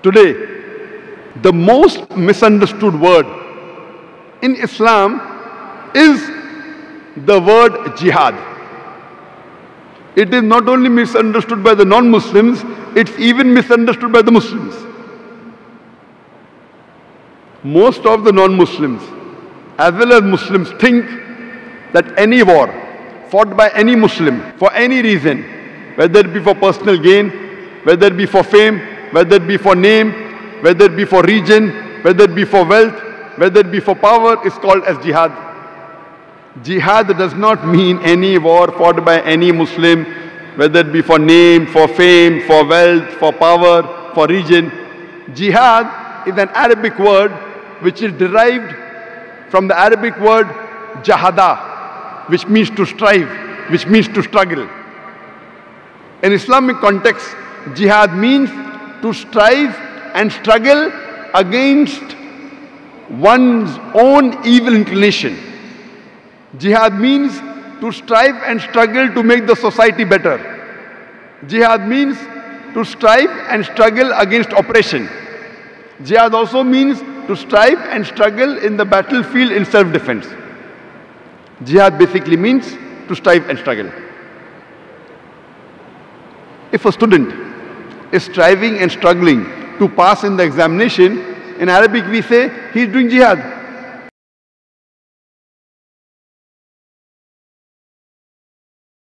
Today, the most misunderstood word in Islam is the word jihad. It is not only misunderstood by the non-Muslims, it's even misunderstood by the Muslims. Most of the non-Muslims, as well as Muslims, think that any war fought by any Muslim for any reason, whether it be for personal gain, whether it be for fame, whether it be for name, whether it be for region, whether it be for wealth, whether it be for power, is called as jihad. Jihad does not mean any war fought by any Muslim, whether it be for name, for fame, for wealth, for power, for region. Jihad is an Arabic word which is derived from the Arabic word jahada, which means to strive, which means to struggle. In Islamic context, jihad means to strive and struggle against one's own evil inclination. Jihad means to strive and struggle to make the society better. Jihad means to strive and struggle against oppression. Jihad also means to strive and struggle in the battlefield in self-defense. Jihad basically means to strive and struggle. If a student is striving and struggling to pass in the examination, in Arabic we say he is doing jihad.